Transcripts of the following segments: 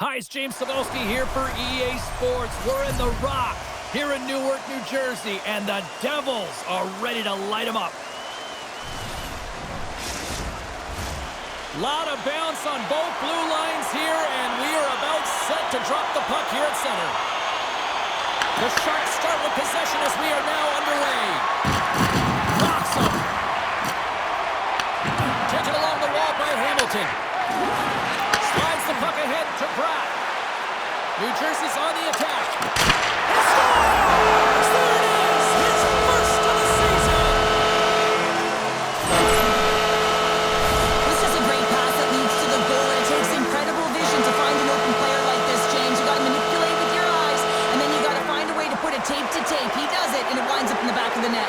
Hi, it's James Cebulski here for EA Sports. We're in the Rock here in Newark, New Jersey, and the Devils are ready to light them up. Lot of bounce on both blue lines here, and we are about set to drop the puck here at center. The Sharks start with possession as we are now underway. Knocks him. Taken along the wall by Hamilton. Slides the puck ahead to Pratt. New Jersey's on the attack. He scores! There it is! His first of the season! This is a great pass that leads to the goal, and it takes incredible vision to find an open player like this, James. You got to manipulate with your eyes, and then you got to find a way to put it tape to tape. He does it, and it winds up in the back of the net.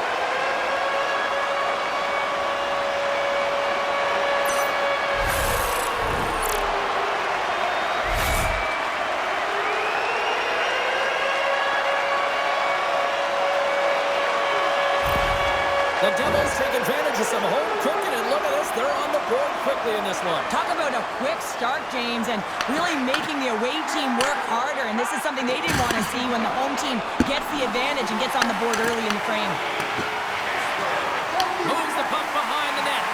The Devils take advantage of some home cooking, and look at this, they're on the board quickly in this one. Talk about a quick start, James, and really making the away team work harder, and this is something they didn't want to see when the home team gets the advantage and gets on the board early in the frame. Moves the puck behind the net.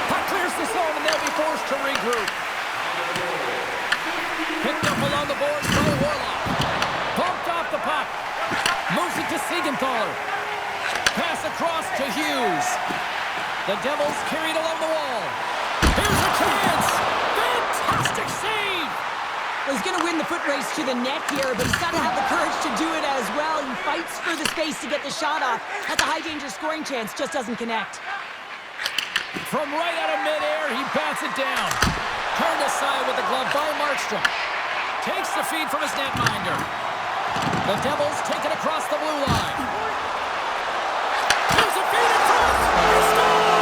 Puck clears the zone, and they'll be forced to regroup. Picked up along the boards by Warlock. Bumped off the puck. Moves it to Siegenthaler. Pass across to Hughes. The Devils carried along the wall. Here's a chance. Fantastic save. Well, he's going to win the foot race to the net here, but he's got to have the courage to do it as well. He fights for the space to get the shot off. That's a high-danger scoring chance, just doesn't connect. From right out of midair, he bats it down. Turned aside with the glove by Markstrom. Takes the feed from his netminder. The Devils take it across the blue line. There's a feed in front. He scores!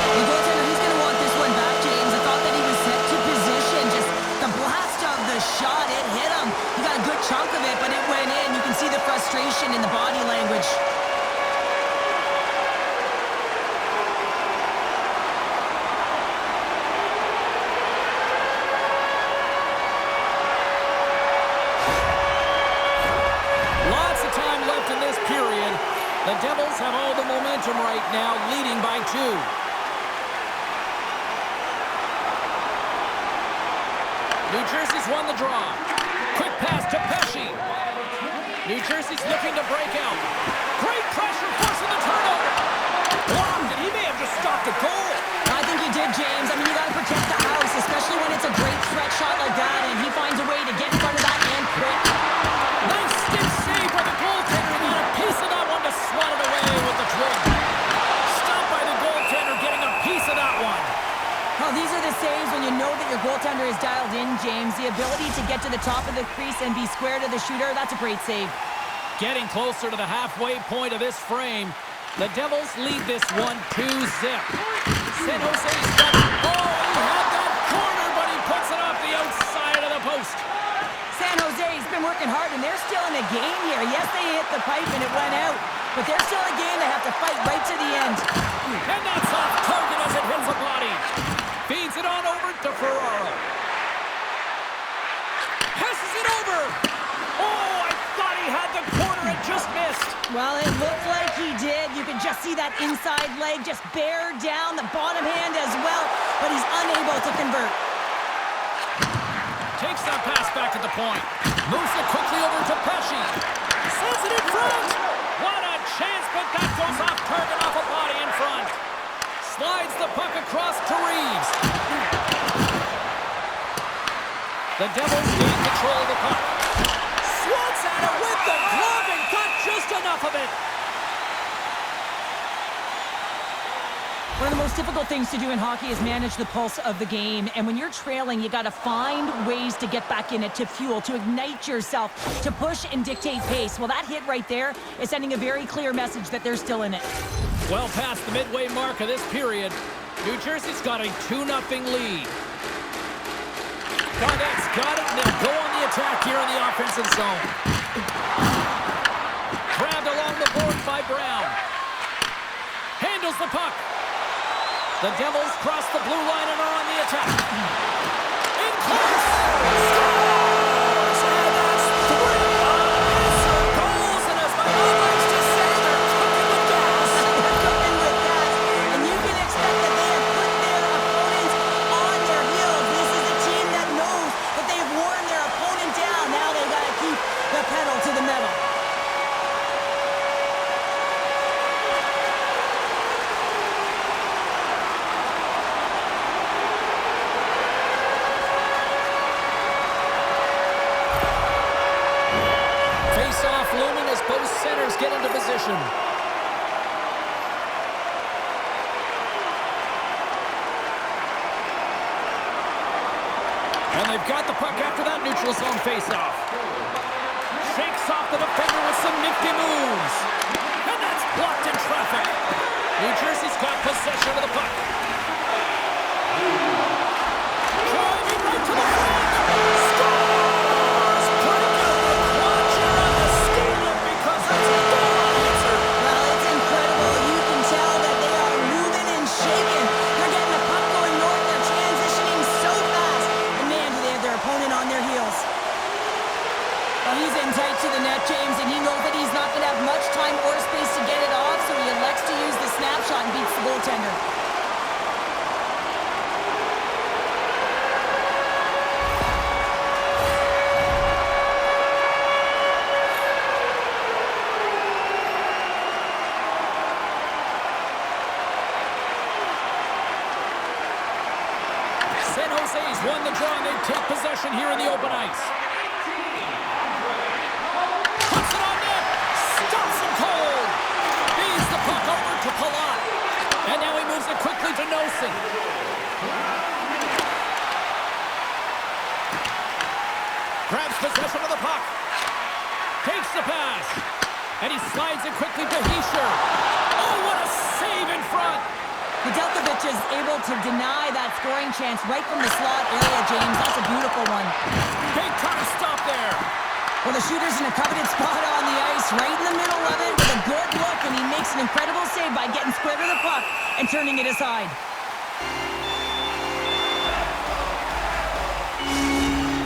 The goaltender, he's going to want this one back, James. I thought that he was set to position. Just the blast of the shot, it hit him. He got a good chunk of it, but it went in. You can see the frustration in the body language. The Devils have all the momentum right now, leading by 2. New Jersey's won the draw. Quick pass to Pesci. New Jersey's looking to break out. Great pressure, forcing the turnover. Blocked, and he may have just stopped the goal. I think he did, James. I mean, you got to protect the house, especially when it's a great threat shot like that, and he finds a way to get in front of that and quick. Nice stick save by the goaltender. He got a piece of that one to swat it away with the twig. Stopped by the goaltender, getting a piece of that one. Well, these are the saves when you know that your goaltender is dialed in, James. The ability to get to the top of the crease and be square to the shooter, that's a great save. Getting closer to the halfway point of this frame. The Devils lead this one 2-0. San Jose's got it. Oh, he had that corner, but he puts it off the outside of the post. San Jose's been working hard, and they're still in the game here. Yes, they hit the pipe and it went out, but they're still in a game. They have to fight right to the end. And that's off target as it hits the body. Feeds it on over to Ferraro. Passes it over. Oh, I thought he had the corner and just missed. Well, it looked like he did. You could just see that inside leg just bear down, the bottom hand as well, but he's unable to convert. Takes that pass back at the point. Moves it quickly over to Pesci. Sends it in front. What a chance, but that goes off target off a body in front. Slides the puck across to Reeves. The Devils gain control of the puck. Swats at it with the glove and got just enough of it. One of the most difficult things to do in hockey is manage the pulse of the game. And when you're trailing, you got to find ways to get back in it, to fuel, to ignite yourself, to push and dictate pace. Well, that hit right there is sending a very clear message that they're still in it. Well past the midway mark of this period, New Jersey's got a 2-0 lead. Garnett's got it, and they'll go on the attack here in the offensive zone. Grabbed along the board. Here's the puck. The Devils cross the blue line and are on the attack. In close. Scores! And that's 3 unanswered goals. And as my mom likes to say, they're cooking with gas. They're cooking with gas. And you can expect that they have put their opponents on their heels. This is a team that knows that they've worn their opponent down. Now they've got to keep the pedal to the metal. Face-off looming as both centers get into position. And they've got the puck after that neutral zone face-off. Shakes off the defender with some nifty moves. And that's blocked in traffic. New Jersey's got possession of the puck. Driving right to the front. Scores! Putting out the clutcher on the skate because that's a goal answer. Well, it's incredible. You can tell that they are moving and shaking. They're getting the puck going north. They're transitioning so fast. And man, do they have their opponent on their heels. Well, he's in tight to the net, James, and he knows that he's not going to have much time or space to get it off, so he elects to use the snapshot and beats the goaltender. San Jose's won the draw, and they take possession here in the open ice. Puts it on net. Stops him cold. Feeds the puck over to Palat. And now he moves it quickly to Nosen. Grabs possession of the puck. Takes the pass. And he slides it quickly to Hischier. Oh, what a save in front. Nedeljkovic is able to deny that scoring chance right from the slot area, James. That's a beautiful one. Big time stop there. Well, the shooter's in a coveted spot on the ice, right in the middle of it with a good look, and he makes an incredible save by getting square to the puck and turning it aside.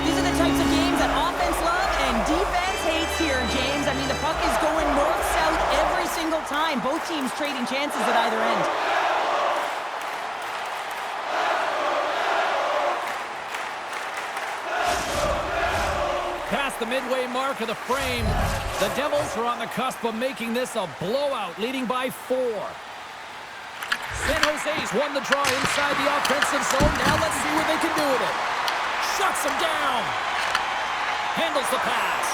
These are the types of games that offense loves and defense hates here, James. I mean, the puck is going north-south every single time. Both teams trading chances at either end. Past the midway mark of the frame, the Devils are on the cusp of making this a blowout, leading by 4. San Jose's won the draw inside the offensive zone. Now let's see what they can do with it. Shuts him down. Handles the pass.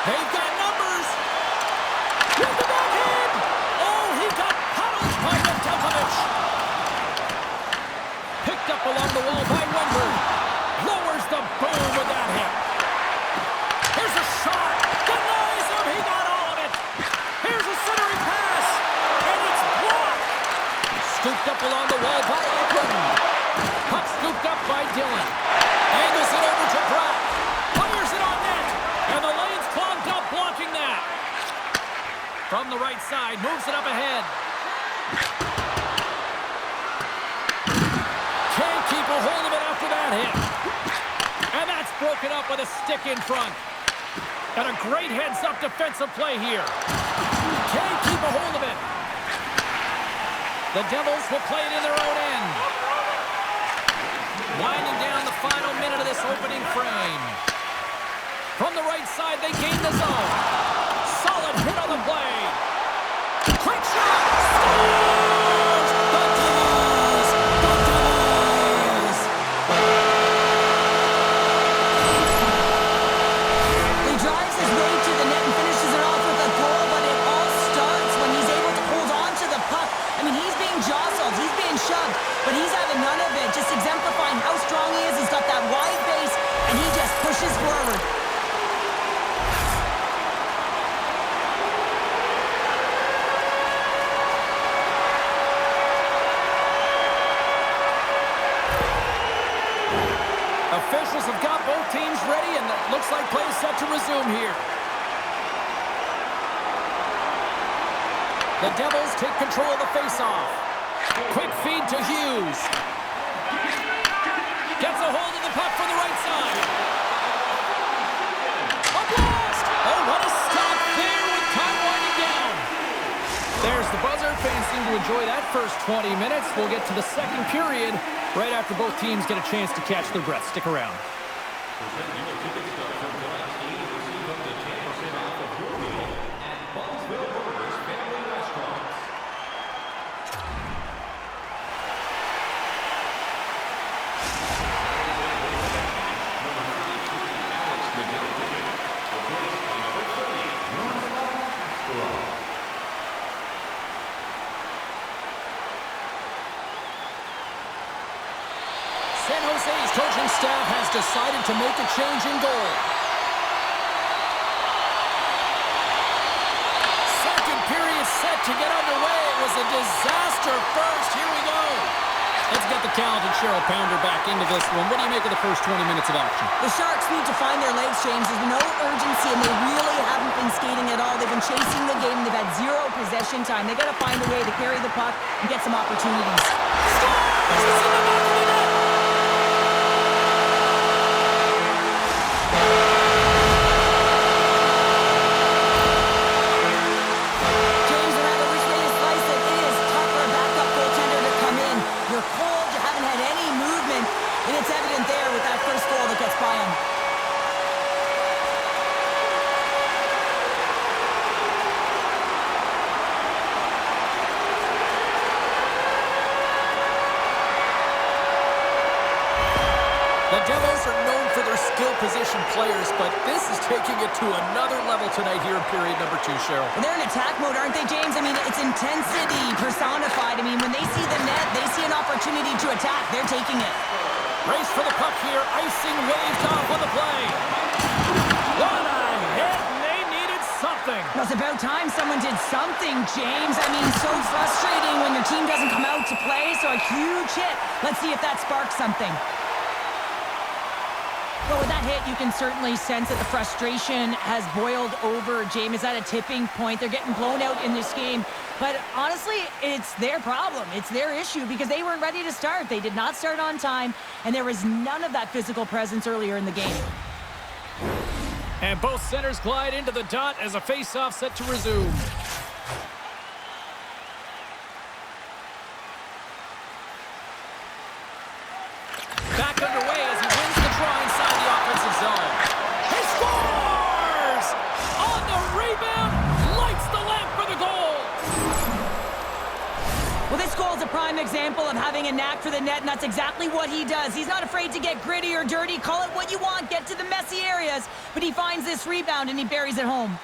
They've got numbers. With the backhand. Oh, he got puddled by Nedeljkovic. Picked up along the wall by Wendler. Lowers the boom with that hit. Here's a shot. Denies him. He got all of it. Here's a centering pass. And it's blocked. Scooped up along the wall by Ekman. Puck scooped up by Dillon. Angles it over to Pratt. Fires it on net. And the lane's clogged up blocking that. From the right side. Moves it up ahead. Can't keep a hold of it after that hit. And that's broken up with a stick in front. And a great heads-up defensive play here. Can't keep a hold of it. The Devils will play it in their own end. Winding down the final minute of this opening frame. From the right side, they gain the zone. Solid hit on the play. Quick shot. Scores! The Devils! The Devils! He drives his way to the net and finishes it off with a goal, but it all starts when he's able to hold on to the puck. I mean, he's being jostled, he's being shoved, but he's having none of it, just exemplifying how strong he is. He's got that wide base, and he just pushes forward. Officials have got both teams ready, and it looks like play is set to resume here. The Devils take control of the faceoff. Quick feed to Hughes. Gets a hold of the puck from the right side. A blast! Oh, what a stop there with time winding down. There's the buzzer. Fans seem to enjoy that first 20 minutes. We'll get to the second period right after both teams get a chance to catch their breath. Stick around. San Jose's coaching staff has decided to make a change in goal. Second period set to get underway. It was a disaster first. Here we go. Let's get the talented Cheryl Pounder back into this one. What do you make of the first 20 minutes of action? The Sharks need to find their legs, James. There's no urgency, and they really haven't been skating at all. They've been chasing the game. They've had zero possession time. They've got to find a way to carry the puck and get some opportunities. The Devils are known for their skill position players, but this is taking it to another level tonight here in period number 2, Cheryl. They're in attack mode, aren't they, James? I mean, it's intensity personified. I mean, when they see the net, they see an opportunity to attack. They're taking it. Race for the puck here. Icing waved off on the play. What a hit, and they needed something. Well, it's about time someone did something, James. I mean, so frustrating when your team doesn't come out to play, so a huge hit. Let's see if that sparks something. Well, with that hit, you can certainly sense that the frustration has boiled over. James is at a tipping point. They're getting blown out in this game. But honestly, it's their problem. It's their issue because they weren't ready to start. They did not start on time, and there was none of that physical presence earlier in the game. And both centers glide into the dot as a face-off set to resume. Back underway as he wins the draw inside the offensive zone. He scores! On the rebound, lights the lamp for the goal. Well, this goal is a prime example of having a knack for the net, and that's exactly what he does. He's not afraid to get gritty or dirty. Call it what you want. Get to the messy areas. But he finds this rebound, and he buries it home.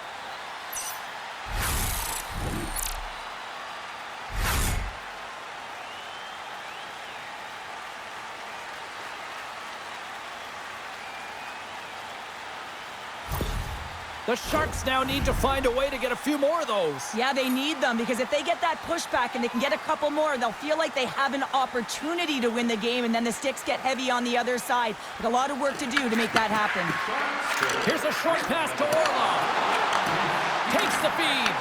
The Sharks now need to find a way to get a few more of those. Yeah, they need them because if they get that pushback and they can get a couple more, they'll feel like they have an opportunity to win the game, and then the sticks get heavy on the other side. But a lot of work to do to make that happen. Here's a short pass to Orlov. Takes the feed.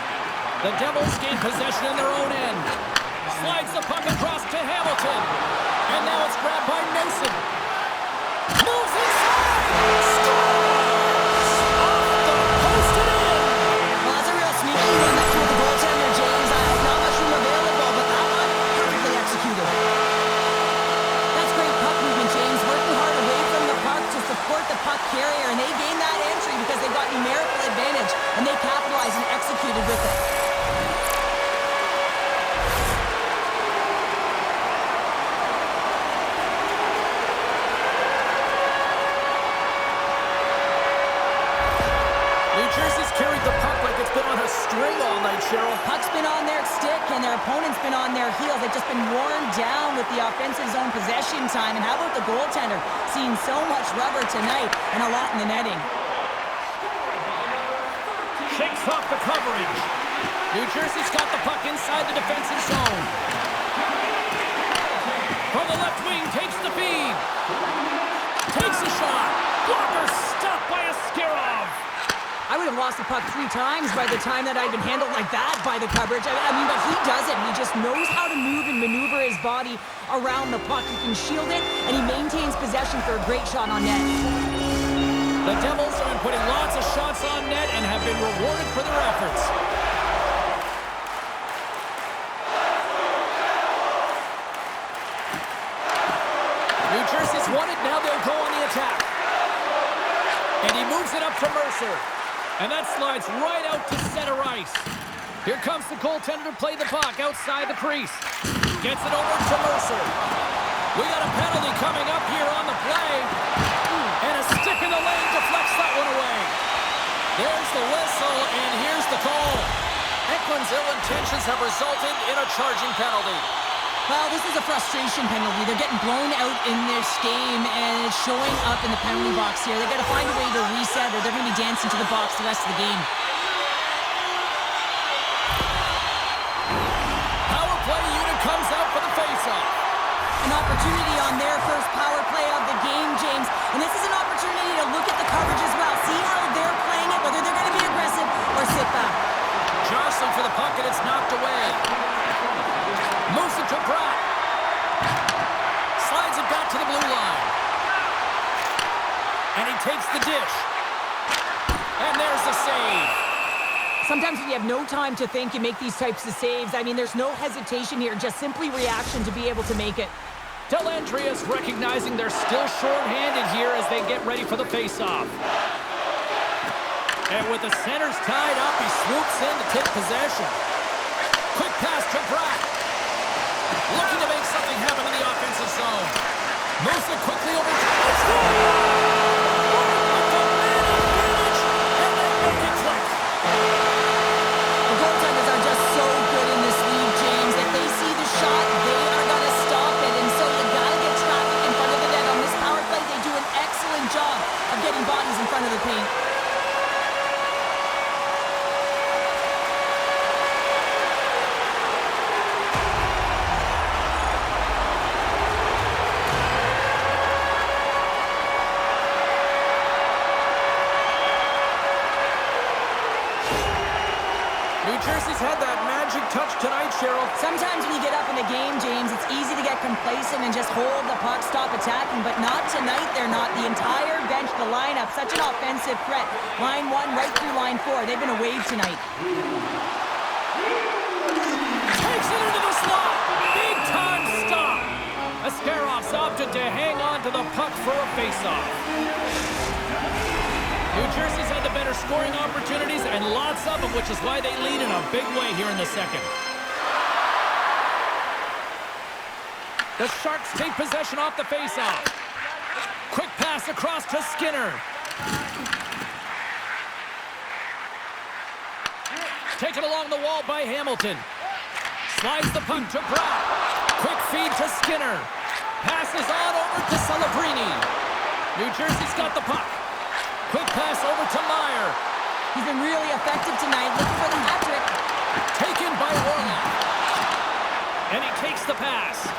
The Devils gain possession in their own end. Slides the puck across to Hamilton. And now it's grabbed by Mason. Moves inside. Scores! The puck carrier, and they gained that entry because they got numerical advantage, and they capitalized and executed with it. New Jersey's carried the puck like it's been on a string all night, Cheryl. Puck's been on their stick, and their opponent's been on their heels. They've just been worn down with the offensive zone possession time. And how about the goaltender? Seeing so much rubber tonight and a lot in the netting. Shakes off the coverage. New Jersey's got the puck inside the defensive zone. From the left wing, takes the feed. Takes a shot. Blocker stopped by Askarov. I would have lost the puck 3 times by the time that I'd been handled like that by the coverage. I mean, but he doesn't. He just knows how to move and maneuver his body around the puck. He can shield it, and he maintains possession for a great shot on net. The Devils have been putting lots of shots on net and have been rewarded for their efforts. New Jersey's won it, now they'll go on the attack. And he moves it up to Mercer. And that slides right out to center ice. Here comes the goaltender to play the puck outside the crease. Gets it over to Mercer. We got a penalty coming up here on the play. And a stick in the lane deflects that one away. There's the whistle, and here's the call. Ekman's ill intentions have resulted in a charging penalty. Well, this is a frustration penalty. They're getting blown out in this game, and it's showing up in the penalty box here. They got to find a way to reset, or they're going to be dancing to the box the rest of the game. Power play unit comes out for the faceoff. An opportunity on their first power play of the game, James. And this is an opportunity to look at the coverage as well. See how they're playing it, whether they're going to be aggressive or sit back. Jostling for the puck, and it's knocked away. Moves it to Pratt. Slides it back to the blue line. And he takes the dish. And there's the save. Sometimes when you have no time to think, you make these types of saves. I mean, there's no hesitation here, just simply reaction to be able to make it. Dellandria's recognizing they're still short-handed here as they get ready for the face-off. And with the centers tied up, he swoops in to take possession. Quick pass to Pratt. Looking to make something happen in the offensive zone. Moves it quickly over to the score. And they make it click. The goaltenders are just so good in this league, James. If they see the shot, they are going to stop it. And so you got to get traffic in front of the net. On this power play, they do an excellent job of getting bodies in front of the paint. New Jersey's had that magic touch tonight, Cheryl. Sometimes when you get up in a game, James, it's easy to get complacent and just hold the puck, stop attacking, but not tonight. They're not. The entire bench, the lineup, such an offensive threat. Line 1 right through line 4. They've been a wave tonight. Takes it into the slot. Big time stop. Ascaroff's opted to hang on to the puck for a faceoff. New Jersey's had the better scoring opportunities, and lots of them, which is why they lead in a big way here in the second. The Sharks take possession off the faceoff. Quick pass across to Skinner. Taken along the wall by Hamilton. Slides the puck to Pratt. Quick feed to Skinner. Passes on over to Celebrini. New Jersey's got the puck. Quick pass over to Meyer. He's been really effective tonight, looking for the hat trick. Taken by Orlov. And he takes the pass.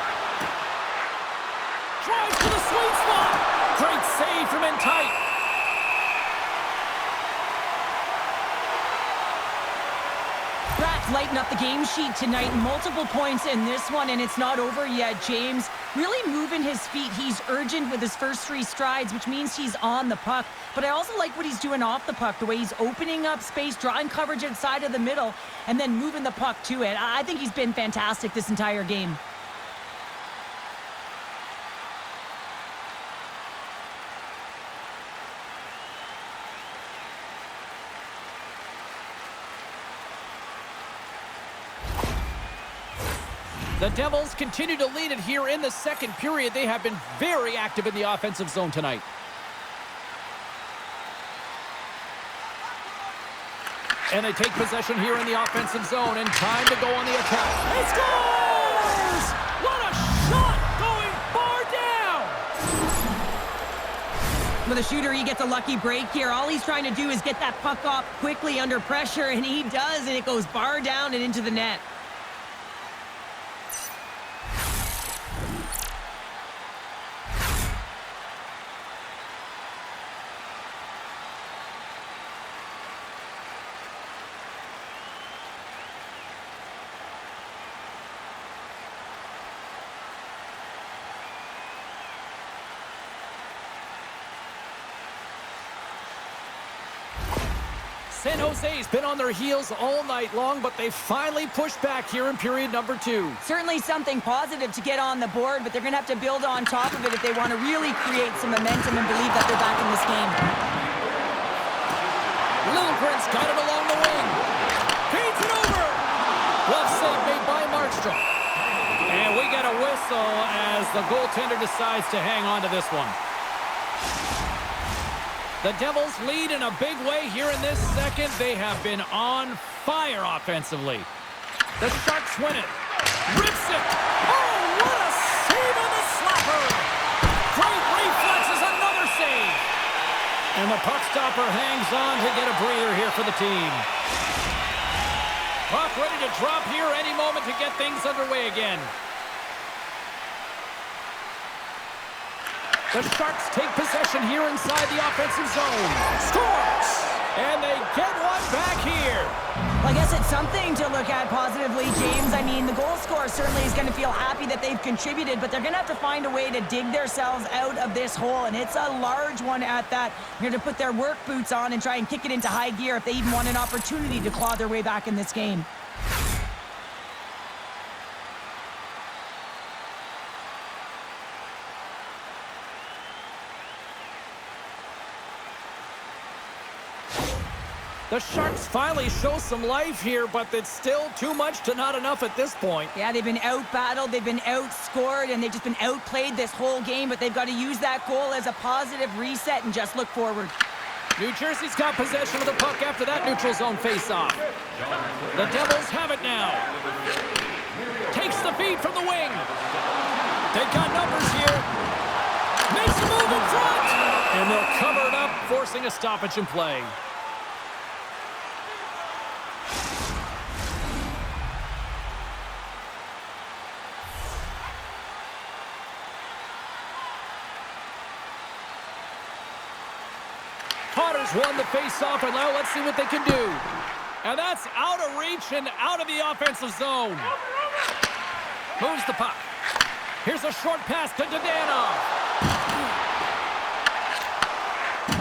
Drives to the sweet spot. Great save from in tight. Pratt's lighting up the game sheet tonight. Multiple points in this one, and it's not over yet, James. Really moving his feet. He's urgent with his first 3 strides, which means he's on the puck. But I also like what he's doing off the puck, the way he's opening up space, drawing coverage inside of the middle, and then moving the puck to it. I think he's been fantastic this entire game. The Devils continue to lead it here in the second period. They have been very active in the offensive zone tonight. And they take possession here in the offensive zone, and time to go on the attack. He scores! What a shot going far down! With a shooter, he gets a lucky break here. All he's trying to do is get that puck off quickly under pressure, and he does, and it goes far down and into the net. San Jose's been on their heels all night long, but they finally pushed back here in period number 2. Certainly something positive to get on the board, but they're going to have to build on top of it if they want to really create some momentum and believe that they're back in this game. Lilligren's got it along the wing. Feeds it over. Left save made by Markstrom. And we get a whistle as the goaltender decides to hang on to this one. The Devils lead in a big way here in this second. They have been on fire offensively. The Sharks win it. Rips it. Oh, what a save on the slapper. Great reflexes, another save. And the puck stopper hangs on to get a breather here for the team. Puck ready to drop here any moment to get things underway again. The Sharks take possession here inside the offensive zone. Scores! And they get one back here. Well, I guess it's something to look at positively, James. I mean, the goal scorer certainly is going to feel happy that they've contributed, but they're going to have to find a way to dig themselves out of this hole, and it's a large one at that. They're going to put their work boots on and try and kick it into high gear if they even want an opportunity to claw their way back in this game. The Sharks finally show some life here, but it's still too much to not enough at this point. Yeah, they've been out-battled, they've been outscored, and they've just been outplayed this whole game, but they've got to use that goal as a positive reset and just look forward. New Jersey's got possession of the puck after that neutral zone face-off. The Devils have it now. Takes the feed from the wing. They've got numbers here. Makes a move in front. And they'll cover it up, forcing a stoppage in play. Potter's won the face-off, and now let's see what they can do. And that's out of reach and out of the offensive zone. Moves the puck. Here's a short pass to Dadonov.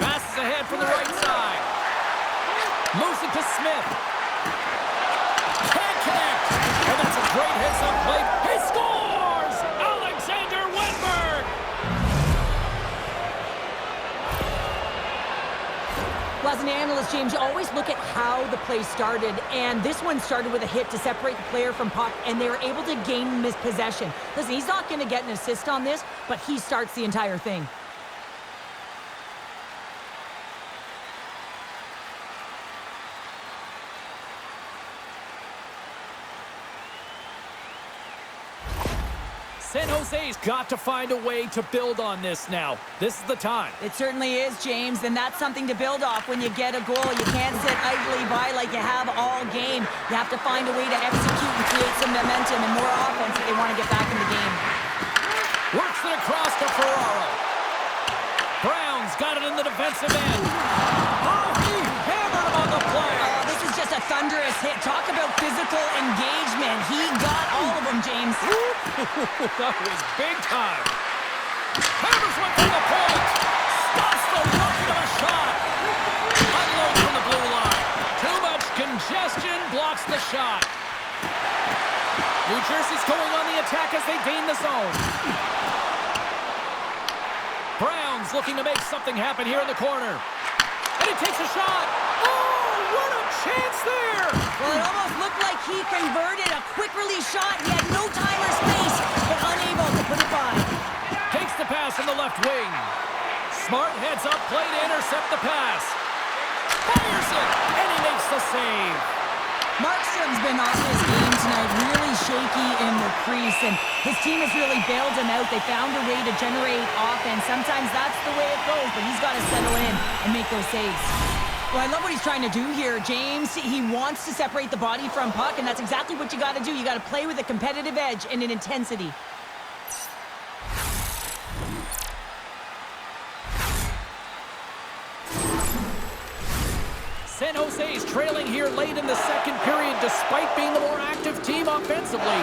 Passes ahead from the right side. Moves it to Smith. Can't connect. And that's a great heads-up play. He scores! Alexander Wenberg! Well, as an analyst, James, you always look at how the play started, and this one started with a hit to separate the player from puck, and they were able to gain this possession. Listen, he's not going to get an assist on this, but he starts the entire thing. San Jose's got to find a way to build on this now. This is the time. It certainly is, James, and that's something to build off when you get a goal. You can't sit idly by like you have all game. You have to find a way to execute and create some momentum and more offense if they want to get back in the game. Works it across to Ferraro. Brown's got it in the defensive end. Oh, he hammered him on the play. Oh, this is just a thunderous hit. Talk about physical engagement. He got all of them, James. That was big time. Hammers one from the point. Stops the rocket of a shot. Unloads from the blue line. Too much congestion blocks the shot. New Jersey's going on the attack as they gain the zone. Brown's looking to make something happen here in the corner. And he takes a shot. Oh, what a chance there. Well, it almost looked like he converted a quick release shot. He had no time or space, but unable to put it by. Takes the pass in the left wing. Smart heads up, play to intercept the pass. Fires it, and he makes the save. Markstrom's been off his game tonight, really shaky in the crease, and his team has really bailed him out. They found a way to generate offense. Sometimes that's the way it goes, but he's got to settle in and make those saves. Well, I love what he's trying to do here, James. He wants to separate the body from puck, and that's exactly what you got to do. You got to play with a competitive edge and an intensity. San Jose's trailing here late in the second period despite being the more active team offensively.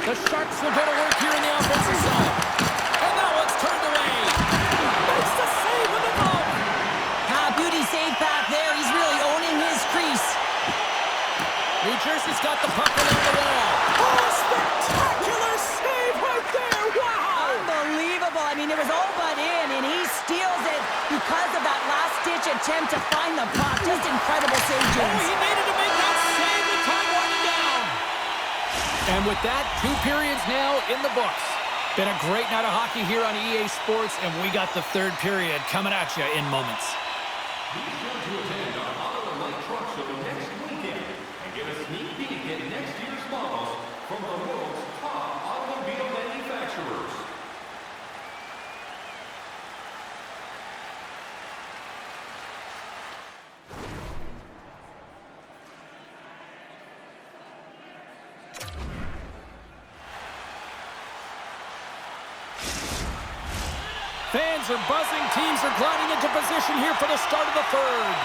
The Sharks will go to work here in the offensive zone. And now it's turned away. Makes the save with the glove. Beauty save attempt to find the puck. Just incredible save, Oh, James. he needed to make that save. The time winding down. And with that, 2 periods now in the books. Been a great night of hockey here on EA Sports, and we got the 3rd period coming at you in moments. Be sure to attend our Auto and Light Truck Show next weekend and get a sneak peek at next year's models from the world's top automobile manufacturers. Fans are buzzing. Teams are gliding into position here for the start of the 3rd.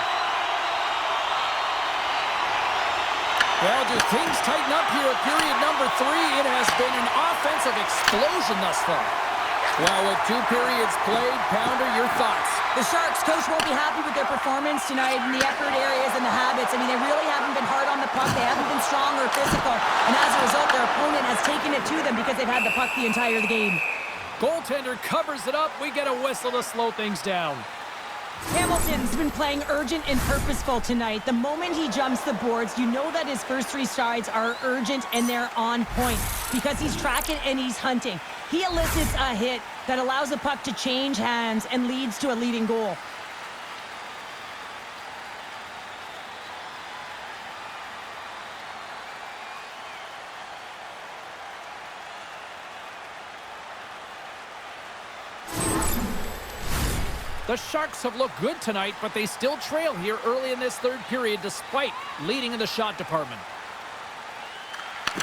Well, do things tighten up here at period number 3? It has been an offensive explosion thus far. Well, with 2 periods played, Pounder, your thoughts? The Sharks coach won't be happy with their performance tonight in the effort areas and the habits. I mean, they really haven't been hard on the puck. They haven't been strong or physical. And as a result, their opponent has taken it to them because they've had the puck the entire game. Goaltender covers it up. We get a whistle to slow things down. Hamilton's been playing urgent and purposeful tonight. The moment he jumps the boards, you know that his first 3 strides are urgent and they're on point because he's tracking and he's hunting. He elicits a hit that allows the puck to change hands and leads to a leading goal. The Sharks have looked good tonight, but they still trail here early in this 3rd period despite leading in the shot department.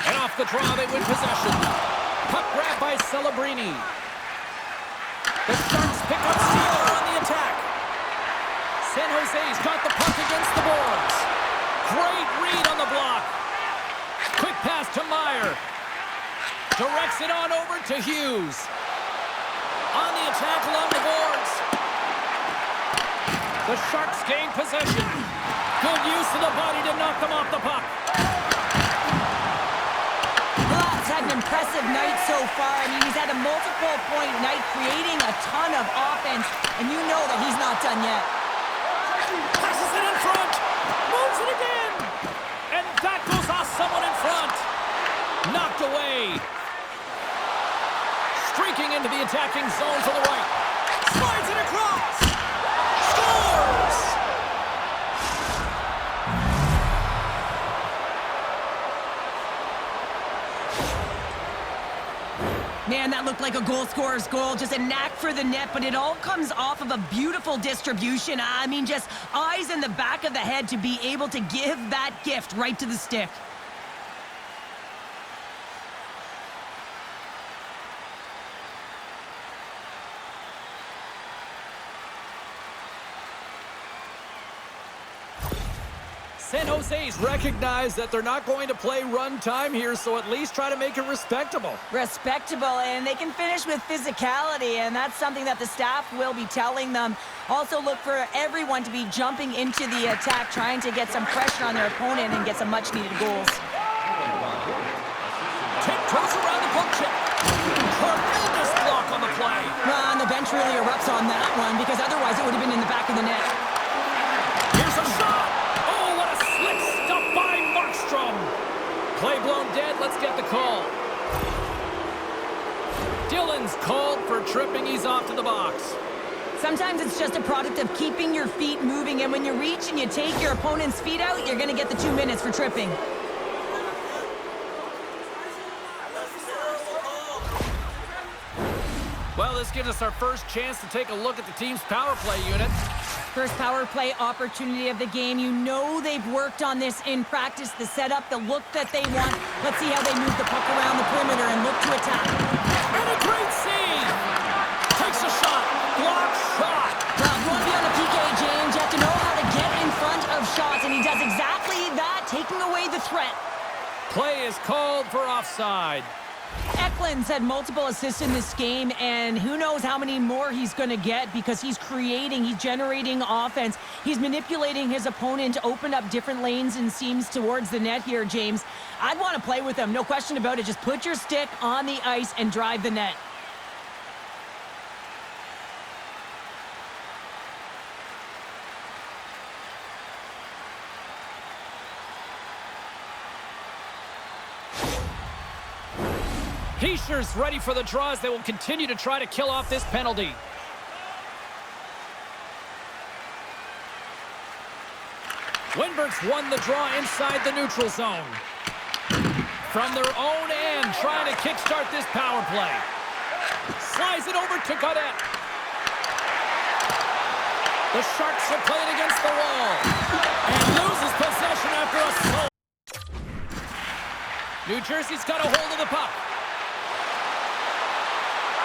And off the draw, they win possession. Puck grab by Celebrini. The Sharks pick up steam on the attack. San Jose's got the puck against the boards. Great read on the block. Quick pass to Meyer. Directs it on over to Hughes. On the attack along the boards. The Sharks gain possession. Good use of the body to knock them off the puck. He's had an impressive night so far. I mean, he's had a multiple-point night creating a ton of offense, and you know that he's not done yet. Passes it in front. Moves it again. And that goes off someone in front. Knocked away. Streaking into the attacking zone to the right. Slides it across. Scores! Man, that looked like a goal scorer's goal. Just a knack for the net, but it all comes off of a beautiful distribution. I mean, just eyes in the back of the head to be able to give that gift right to the stick. San Jose's recognize that they're not going to play run time here, so at least try to make it respectable. Respectable, and they can finish with physicality, and that's something that the staff will be telling them. Also look for everyone to be jumping into the attack, trying to get some pressure on their opponent and get some much-needed goals. Tiptoes around the poke check. Tremendous block on the play. Well, and the bench really erupts on that one, because otherwise it would have been in the back of the net. Here's a shot. Oh, what a slick stop by Markstrom. Play blown dead. Let's get the call. Dillon's called for tripping. He's off to the box. Sometimes it's just a product of keeping your feet moving, and when you reach and you take your opponent's feet out, you're going to get the 2 minutes for tripping. Well, this gives us our first chance to take a look at the team's power play unit. First power play opportunity of the game. You know they've worked on this in practice, the setup, the look that they want. Let's see how they move the puck around the perimeter and look to attack. And a great save! Takes a shot. Block shot. Well, if you want to be on a PK, James, you have to know how to get in front of shots, and he does exactly that, taking away the threat. Play is called for offside. Eklund's had multiple assists in this game, and who knows how many more he's going to get because he's generating offense. He's manipulating his opponent to open up different lanes and seams towards the net here, James. I'd want to play with him, no question about it. Just put your stick on the ice and drive the net. Heischer's ready for the draw as they will continue to try to kill off this penalty. Windberg's won the draw inside the neutral zone. From their own end, trying to kickstart this power play. Slides it over to Gaudette. The Sharks are playing against the wall. And loses possession after a slow. New Jersey's got a hold of the puck.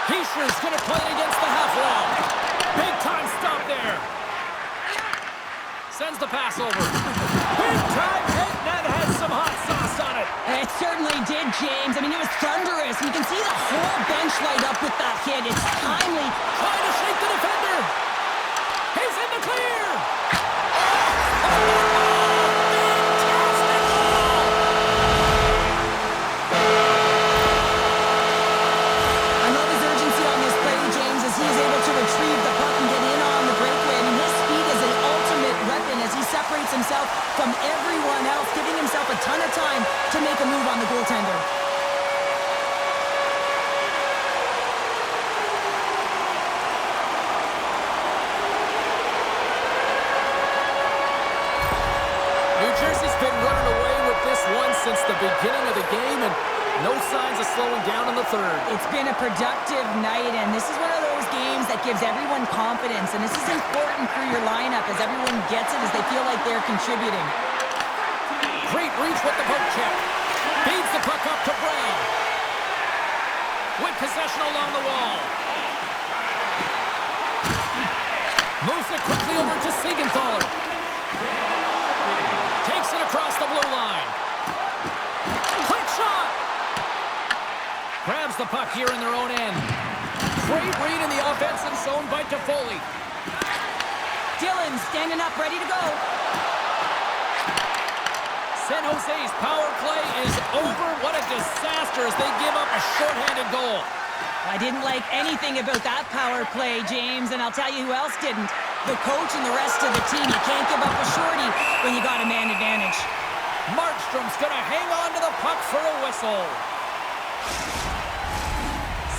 Heischer's going to play it against the half wall. Big time stop there. Sends the pass over. Big time hit, and that has some hot sauce on it. It certainly did, James. I mean, it was thunderous. You can see the whole bench light up with that hit. It's timely. Trying to shake the defender. He's in the clear. Fantastic goal. I love his urgency on this play, James, as he is able to retrieve the puck and get in on the breakaway. I mean, his speed is an ultimate weapon as he separates himself from everyone else, giving himself a ton of time to make a move on the goaltender. New Jersey's been running away with this one since the beginning of the game, and no signs of slowing down in the third. It's been a productive night, and this is one of those games that gives everyone confidence, and this is important for your lineup as everyone gets it, as they feel like they're contributing. Great reach with the poke check. Feeds the puck up to Brown. With possession along the wall. Moves it quickly over to Siegenthaler. Takes it across the blue line. Quick shot! Grabs the puck here in their own end. Great read in the offensive zone by Toffoli. Dillon standing up, ready to go. San Jose's power play is over. What a disaster as they give up a shorthanded goal. I didn't like anything about that power play, James, and I'll tell you who else didn't. The coach and the rest of the team. You can't give up a shorty when you got a man advantage. Markstrom's going to hang on to the puck for a whistle.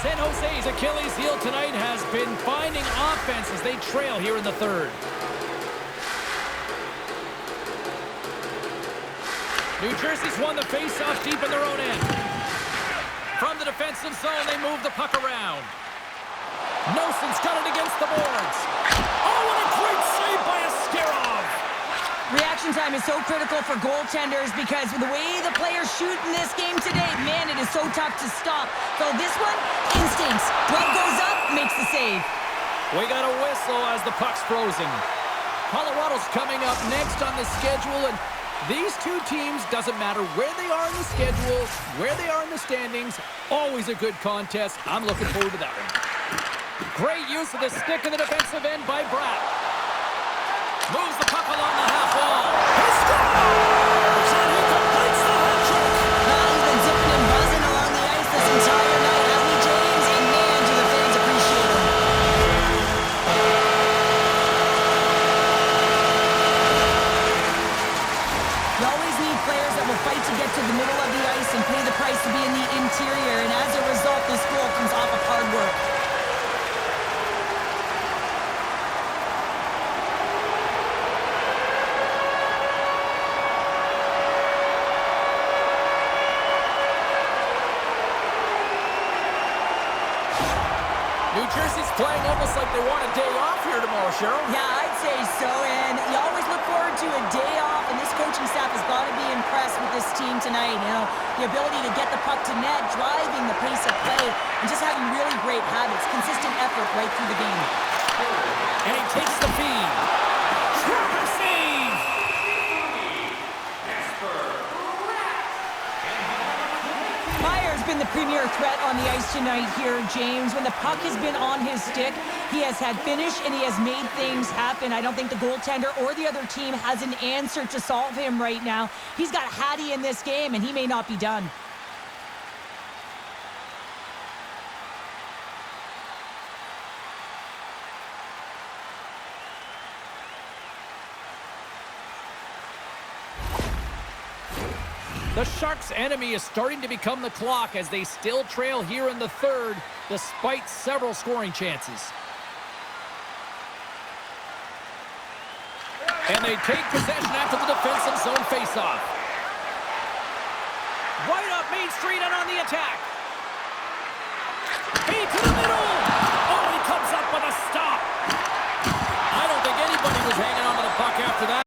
San Jose's Achilles heel tonight has been finding offense as they trail here in the third. New Jersey's won the face-off deep in their own end. From the defensive zone, they move the puck around. Nosen's got it against the boards. Oh, what a great save by Askarov! Reaction time is so critical for goaltenders because the way the players shoot in this game today, man, it is so tough to stop. So this one, instincts. Glove goes up, makes the save. We got a whistle as the puck's frozen. Colorado's coming up next on the schedule, and these two teams, doesn't matter where they are in the schedule, where they are in the standings, always a good contest. I'm looking forward to that one. Great use of the stick in the defensive end by Bratt. Moves the puck along the half wall. He scores! And he completes the hat trick! He's been zipping and buzzing along the ice this entire night, hasn't he, James? And man, do the fans appreciate him. You always need players that will fight to get to the middle of the ice and pay the price to be in the interior, and as a result, this goal comes off of hard work. New Jersey's playing almost like they want a day off here tomorrow, Cheryl. Yeah, I'd say so, and you always look forward to a day off, and this coaching staff has got to be impressed with this team tonight. You know, the ability to get the puck to net, driving the pace of play, and just having really great habits, consistent effort right through the game. And he takes the feed. Trevor save! Meyer's been the premier threat on the ice tonight here, James. When the puck has been on his stick, he has had finish and he has made things happen. I don't think the goaltender or the other team has an answer to solve him right now. He's got Hattie in this game, and he may not be done. The Sharks' enemy is starting to become the clock as they still trail here in the third, despite several scoring chances. And they take possession after the defensive zone faceoff. Right up Main Street and on the attack. Feed to the middle. Oh, he comes up with a stop. I don't think anybody was hanging on to the puck after that.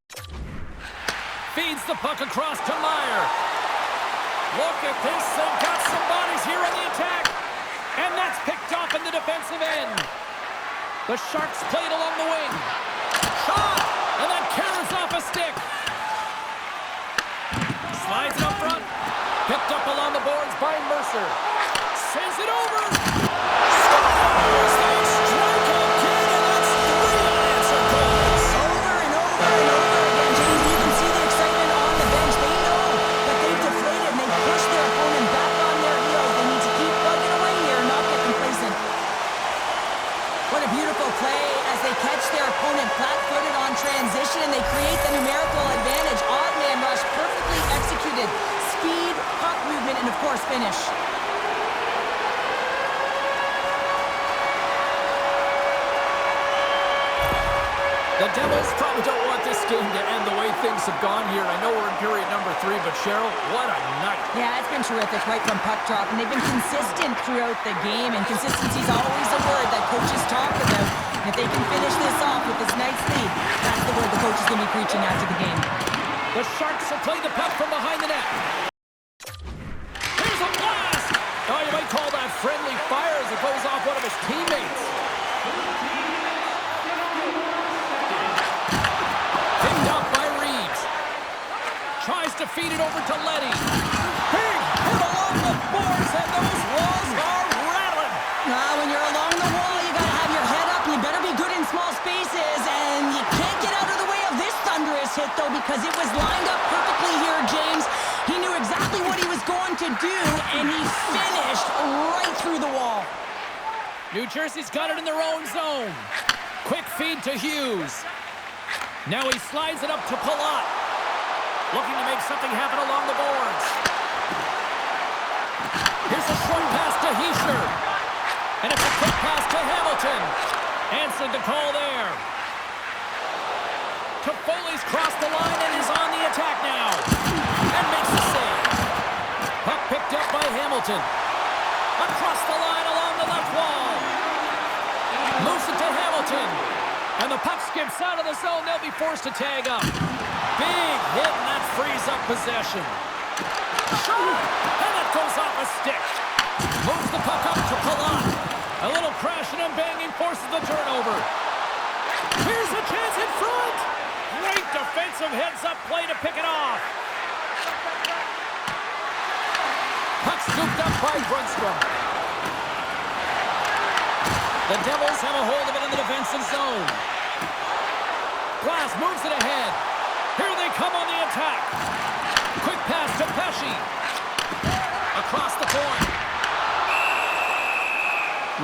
Feeds the puck across to Meyer. Look at this. They've got some bodies here on the attack. And that's picked off in the defensive end. The Sharks played along the wing. Shot! And that carries off a stick. Slides it up front. Picked up along the boards by Mercer. Sends it over. Scores! They strike again, and that's 3 unanswered goals. Over and over and over again, James. You can see the excitement on the bench. They know that they've deflated and they push their opponent back on their heels. They need to keep plugging away here and not get complacent. What a beautiful play as they catch their opponent flat-footed on transition and they create the numerical advantage. Odd man rush, perfectly executed. Speed, puck movement, and of course finish. The Devils probably don't want this game to end the way things have gone here. I know we're in period number 3, but Cheryl, what a night. Yeah, it's been terrific right from puck drop, and they've been consistent throughout the game, and consistency is always a word that coaches talk about. And if they can finish this off with this night's lead, that's the word the coach is going to be preaching after the game. The Sharks will play the puck from behind the net. Here's a blast! Oh, you might call that friendly fire as it goes off one of his teammates. Picked up by Reeves. Tries to feed it over to Letty. Big hit along the boards, and those walls are rattling. When you're along the wall, you got to have your head up, and you better be good in small spaces, and you can't get out of the way of this thunderous hit, though, because it was lined up perfectly here, James. He knew exactly what he was going to do, and he finished right through the wall. New Jersey's got it in their own zone. Quick feed to Hughes. Now he slides it up to Palat. Looking to make something happen along the boards. Here's a short pass to Heischer. And it's a quick pass to Hamilton. Answered the call there. Toffoli's crossed the line and is on the attack now. And makes the save. Puck picked up by Hamilton. Across the line along the left wall. Moves it to Hamilton. And the puck skips out of the zone. They'll be forced to tag up. Big hit, and that frees up possession. Shoot! And that goes off a stick. Moves the puck up to Palat. A little crashing and banging forces the turnover. Here's a chance in front. Great defensive heads-up play to pick it off. Puck scooped up by Brunstrom. The Devils have a hold of it in the defensive zone. Glass moves it ahead. Here they come on the attack. Quick pass to Pesci. Across the point.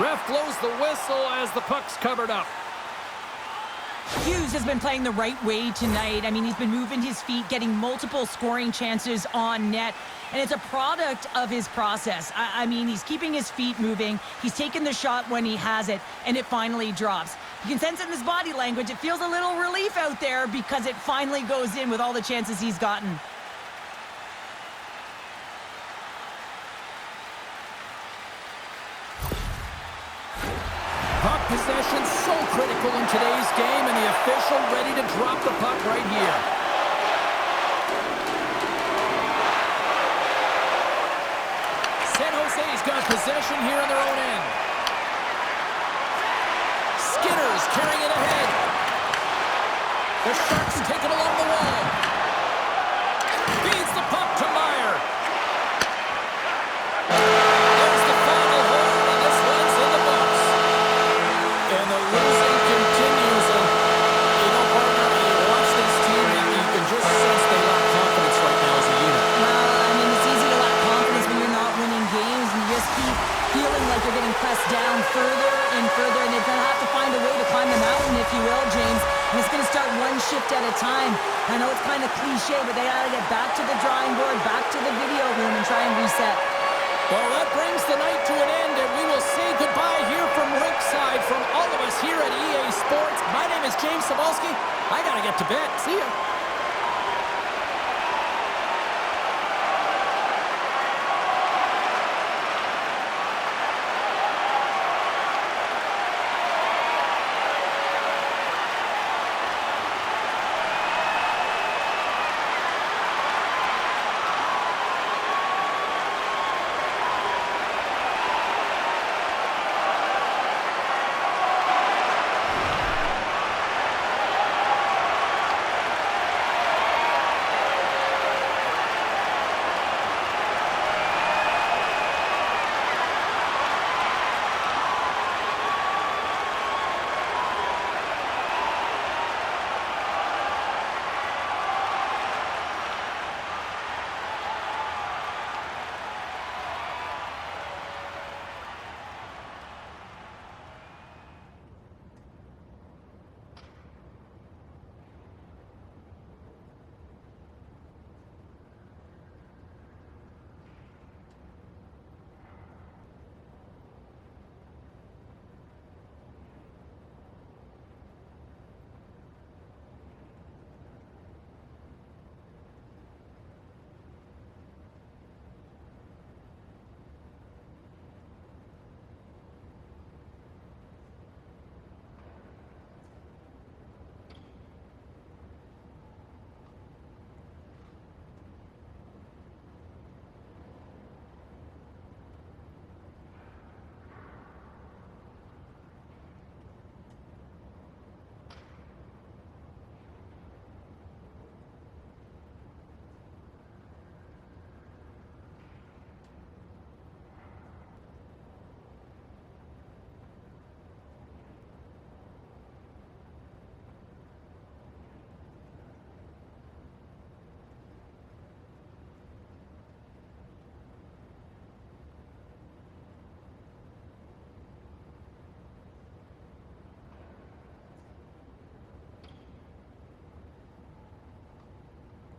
Ref blows the whistle as the puck's covered up. Hughes has been playing the right way tonight. I mean, he's been moving his feet, getting multiple scoring chances on net, and it's a product of his process. I mean, he's keeping his feet moving. He's taking the shot when he has it, and it finally drops. You can sense in his body language, it feels a little relief out there because it finally goes in with all the chances he's gotten. Puck possession so critical in today's game, and the official ready to drop the puck right here. San Jose's got possession here on their own end. Skinner's carrying it ahead. The Sharks take it along the wall. Feeds the puck to Meyer. There's the final hold, and this one's in the books. And the losing continues. And, you know, partner, when you watch this team, you can just sense they lack confidence right now as a unit. Well, I mean, it's easy to lack confidence when you're not winning games, and you just keep feeling like you're getting pressed down further and further, and they're going to have to find a way to climb the mountain, if you will, James. And it's going to start one one shift at a time. I know it's kind of cliche, but they got to get back to the drawing board, back to the video room, and try and reset. Well, that brings the night to an end, and we will say goodbye here from Rinkside from all of us here at EA Sports. My name is James Cebulski. I got to get to bed. See ya.